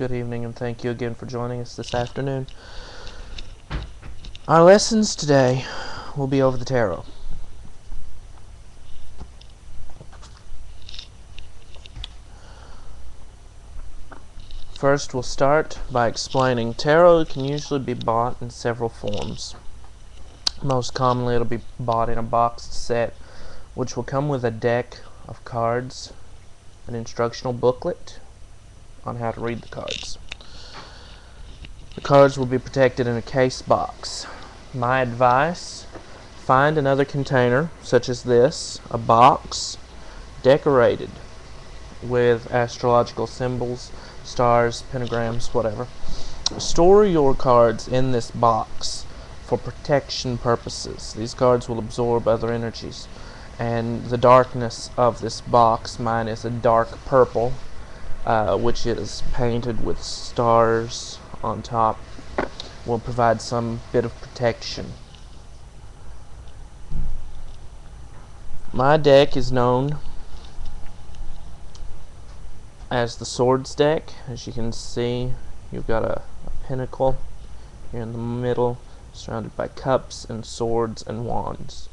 good evening, and thank you again for joining us this afternoon. Our lessons today will be over the tarot. First, we'll start by explaining tarot can usually be bought in several forms. Most commonly, it'll be bought in a boxed set, which will come with a deck of cards, an instructional booklet on how to read the cards. The cards will be protected in a case box. My advice, find another container, such as this, a box, decorated with astrological symbols, stars, pentagrams, whatever. Store your cards in this box for protection purposes. These cards will absorb other energies, and the darkness of this box, mine is a dark purple, which is painted with stars on top, will provide some bit of protection. My deck is known as the Swords deck. As you can see, you've got a pentacle here in the middle, surrounded by cups and swords and wands.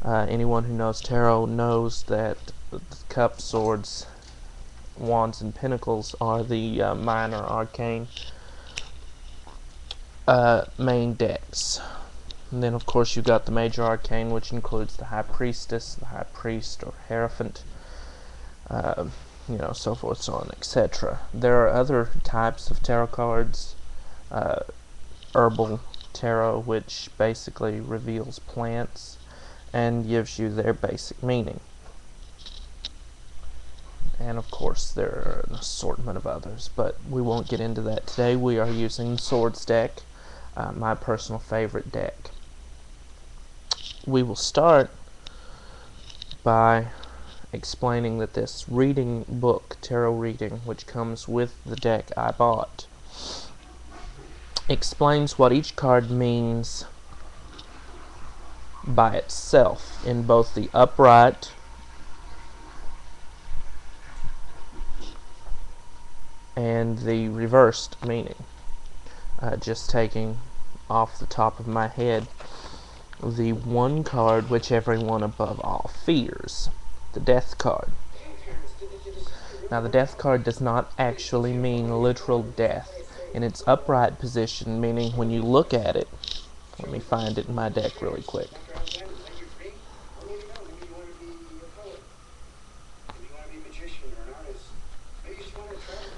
Anyone who knows tarot knows that the cups, swords, wands, and pentacles are the minor arcane main decks. And then, of course, you've got the major arcane, which includes the High Priestess, the High Priest, or Hierophant, so forth, so on, etc. There are other types of tarot cards, herbal tarot, which basically reveals plants and gives you their basic meaning. And of course there are an assortment of others, but we won't get into that today. We are using the Swords deck, my personal favorite deck. We will start by explaining that this reading book, tarot reading, which comes with the deck I bought, explains what each card means by itself in both the upright and the reversed meaning. Just taking off the top of my head the one card which everyone above all fears, the Death card. Now, the Death card does not actually mean literal death. In its upright position, meaning when you look at it, let me find it in my deck really quick.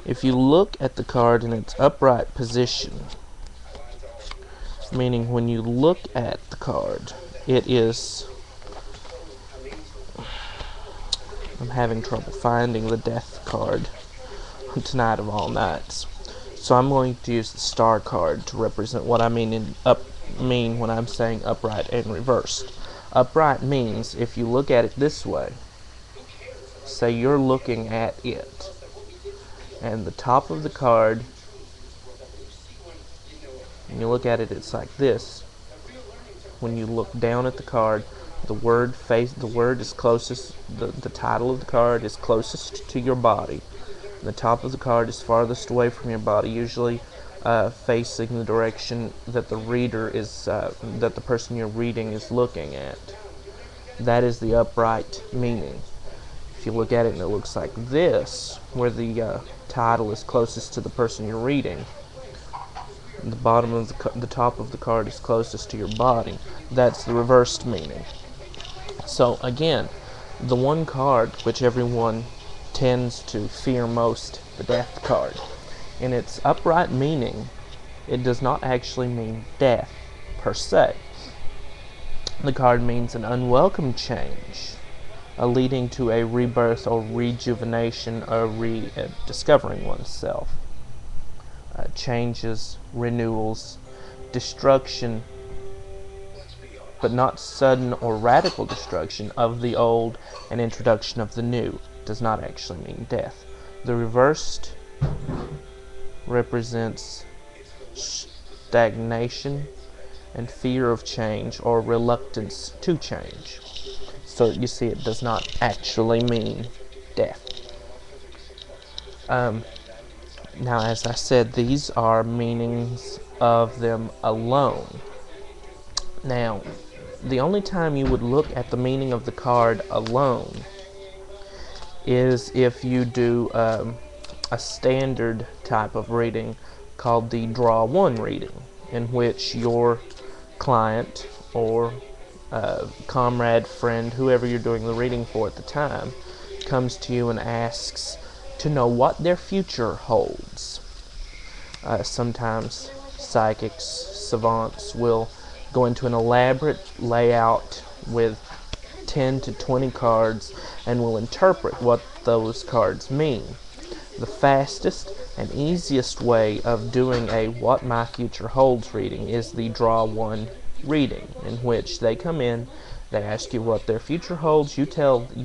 If you look at the card in its upright position, meaning when you look at the card, it is... I'm having trouble finding the Death card tonight of all nights. So I'm going to use the Star card to represent what I mean when I'm saying upright and reversed. Upright means if you look at it this way, say you're looking at it, and the top of the card, when you look at it, it's like this. When you look down at the card, the word is closest, the title of the card is closest to your body. The top of the card is farthest away from your body, usually facing the direction that the reader is, that the person you're reading is looking at. That is the upright meaning. If you look at it and it looks like this, where the title is closest to the person you're reading, the bottom of the top of the card is closest to your body, that's the reversed meaning. So again, the one card which everyone tends to fear most, the Death card, in its upright meaning, it does not actually mean death per se. The card means an unwelcome change, leading to a rebirth or rejuvenation or rediscovering oneself. Changes, renewals, destruction, but not sudden or radical destruction of the old and introduction of the new. Does not actually mean death. The reversed represents stagnation and fear of change or reluctance to change. So you see, it does not actually mean death. Now, as I said, these are meanings of them alone. Now, the only time you would look at the meaning of the card alone is if you do a standard type of reading called the draw one reading, in which your client or comrade, friend, whoever you're doing the reading for at the time, comes to you and asks to know what their future holds. Sometimes psychics, savants will go into an elaborate layout with 10 to 20 cards and will interpret what those cards mean. The fastest and easiest way of doing a what my future holds reading is the draw one reading, in which they come in, they ask you what their future holds, you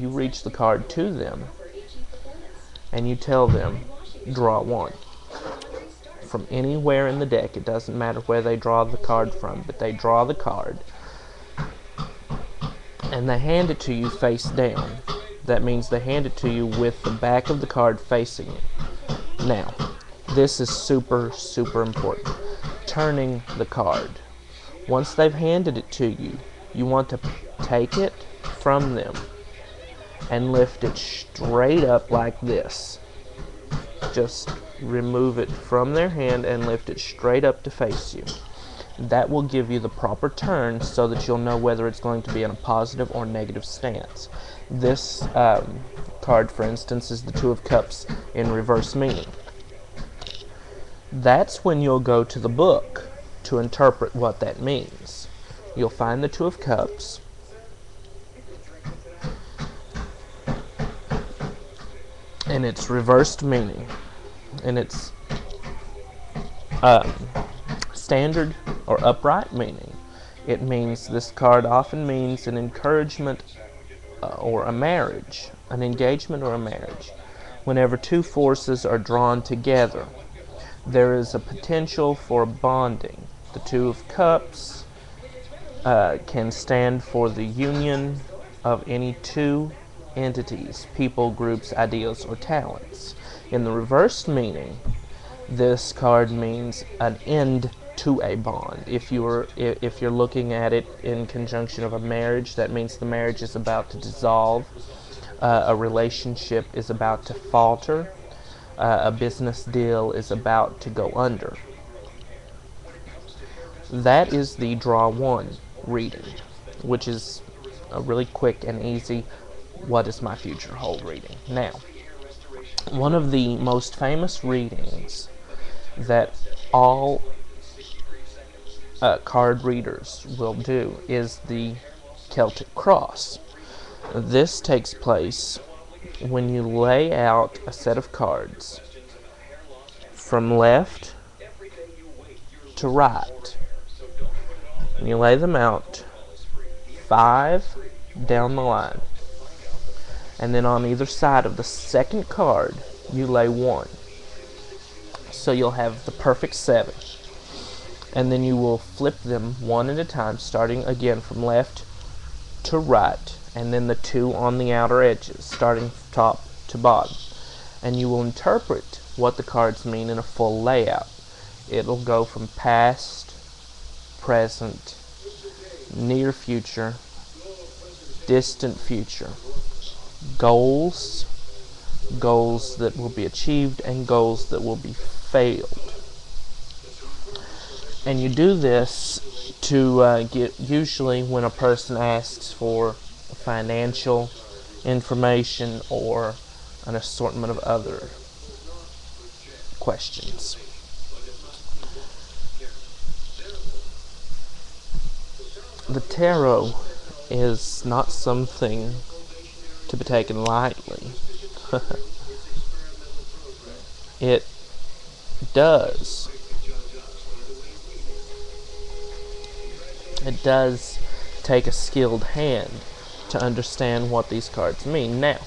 reach the card to them, and you tell them draw one from anywhere in the deck. It doesn't matter where they draw the card from, but they draw the card and they hand it to you face down. That means they hand it to you with the back of the card facing you. Now, this is super, super important. Turning the card. Once they've handed it to you, you want to take it from them and lift it straight up like this. Just remove it from their hand and lift it straight up to face you. That will give you the proper turn so that you'll know whether it's going to be in a positive or negative stance. This card, for instance, is the Two of Cups in reverse meaning. That's when you'll go to the book to interpret what that means. You'll find the Two of Cups, and its reversed meaning, and its standard or upright meaning. It means, this card often means an encouragement or a marriage, an engagement or a marriage. Whenever two forces are drawn together, there is a potential for bonding. The Two of Cups can stand for the union of any two entities, people, groups, ideas, or talents. In the reversed meaning, this card means an end to a bond. If you're looking at it in conjunction of a marriage, that means the marriage is about to dissolve, a relationship is about to falter, a business deal is about to go under. That is the draw one reading, which is a really quick and easy what does my future hold reading. Now, one of the most famous readings that all card readers will do is the Celtic Cross. This takes place when you lay out a set of cards from left to right. And you lay them out 5 down the line. And then on either side of the second card, you lay 1. So you'll have the perfect 7. And then you will flip them one at a time, starting again from left to right, and then the 2 on the outer edges, starting top to bottom. And you will interpret what the cards mean in a full layout. It'll go from past, present, near future, distant future, goals that will be achieved, and goals that will be failed. And you do this to get, usually when a person asks for financial information or an assortment of other questions. The tarot is not something to be taken lightly. It does take a skilled hand to understand what these cards mean. Now,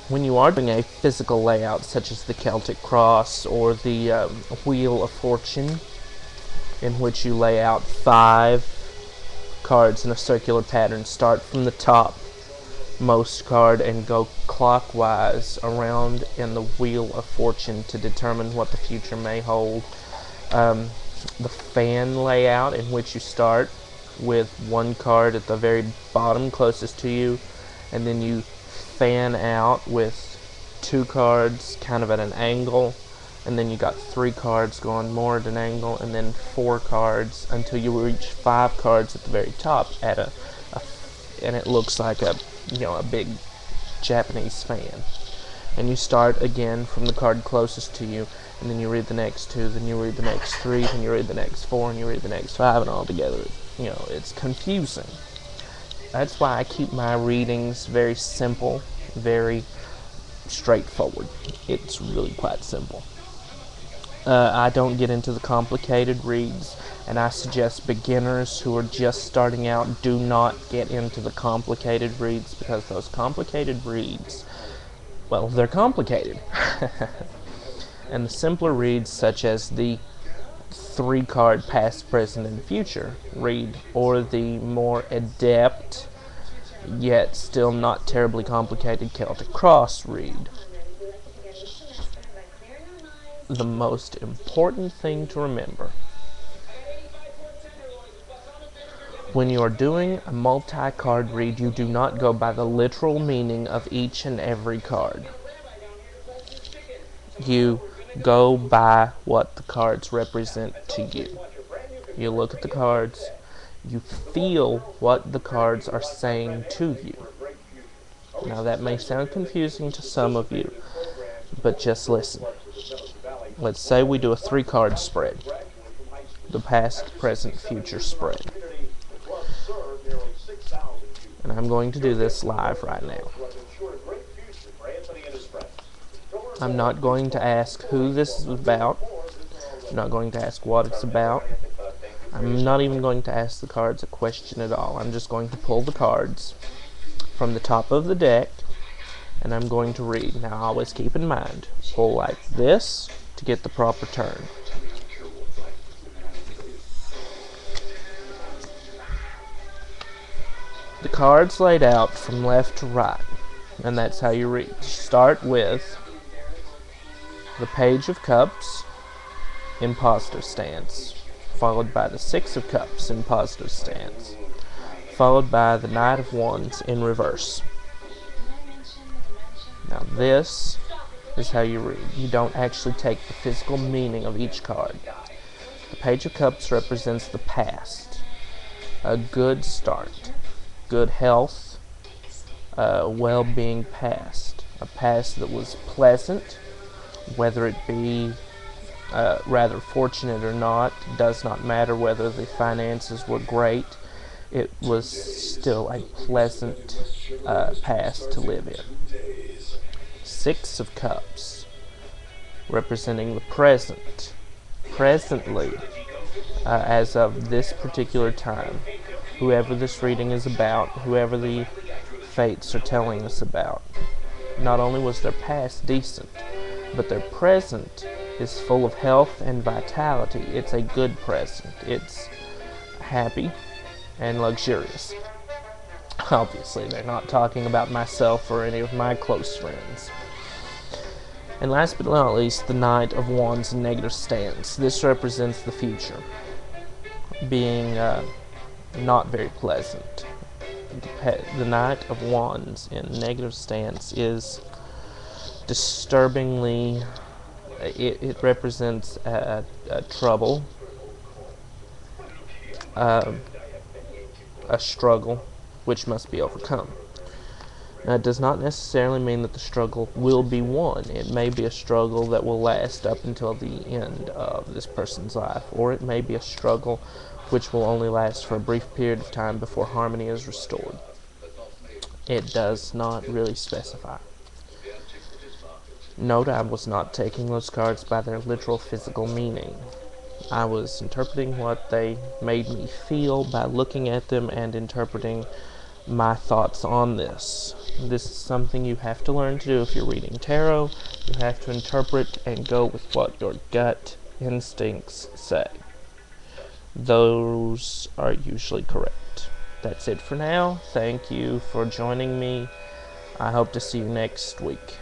when you are doing a physical layout such as the Celtic Cross or the Wheel of Fortune, in which you lay out 5 cards in a circular pattern, start from the top most card and go clockwise around in the Wheel of Fortune to determine what the future may hold. The fan layout, in which you start with one card at the very bottom closest to you, and then you fan out with 2 cards kind of at an angle, and then you got 3 cards going more at an angle, and then 4 cards until you reach 5 cards at the very top at and it looks like a big Japanese fan. And you start again from the card closest to you, and then you read the next 2, then you read the next 3, then you read the next 4, and you read the next 5, and all together, it's confusing. That's why I keep my readings very simple, very straightforward. It's really quite simple. I don't get into the complicated reads, and I suggest beginners who are just starting out do not get into the complicated reads, because those complicated reads, well, they're complicated. And the simpler reads, such as the 3-card past, present, and future read, or the more adept yet still not terribly complicated Celtic Cross read. The most important thing to remember when you are doing a multi-card read, you do not go by the literal meaning of each and every card. You go by what the cards represent to you. You look at the cards, you feel what the cards are saying to you. Now that may sound confusing to some of you, but just listen. Let's say we do a 3-card spread. The past, present, future spread. And I'm going to do this live right now. I'm not going to ask who this is about. I'm not going to ask what it's about. I'm not even going to ask the cards a question at all. I'm just going to pull the cards from the top of the deck, and I'm going to read. Now always keep in mind, pull like this to get the proper turn. The cards laid out from left to right, and that's how you read. Start with the Page of Cups in positive stance, followed by the 6 of Cups in positive stance, followed by the Knight of Wands in reverse. Now this is how you read. You don't actually take the physical meaning of each card. The Page of Cups represents the past, a good start, good health, well-being past, a past that was pleasant, whether it be rather fortunate or not, does not matter whether the finances were great. It was still a pleasant past to live in. 6 of Cups, representing the present. Presently, as of this particular time, whoever this reading is about, whoever the fates are telling us about, not only was their past decent, but their present is full of health and vitality. It's a good present. It's happy and luxurious. Obviously, they're not talking about myself or any of my close friends. And last but not least, the Knight of Wands in negative stance. This represents the future, being not very pleasant. The Knight of Wands in negative stance is disturbingly, it represents a trouble, a struggle which must be overcome. Now, it does not necessarily mean that the struggle will be won. It may be a struggle that will last up until the end of this person's life, or it may be a struggle which will only last for a brief period of time before harmony is restored. It does not really specify. Note, I was not taking those cards by their literal physical meaning. I was interpreting what they made me feel by looking at them and interpreting my thoughts on this. This is something you have to learn to do if you're reading tarot. You have to interpret and go with what your gut instincts say. Those are usually correct. That's it for now. Thank you for joining me I hope to see you next week.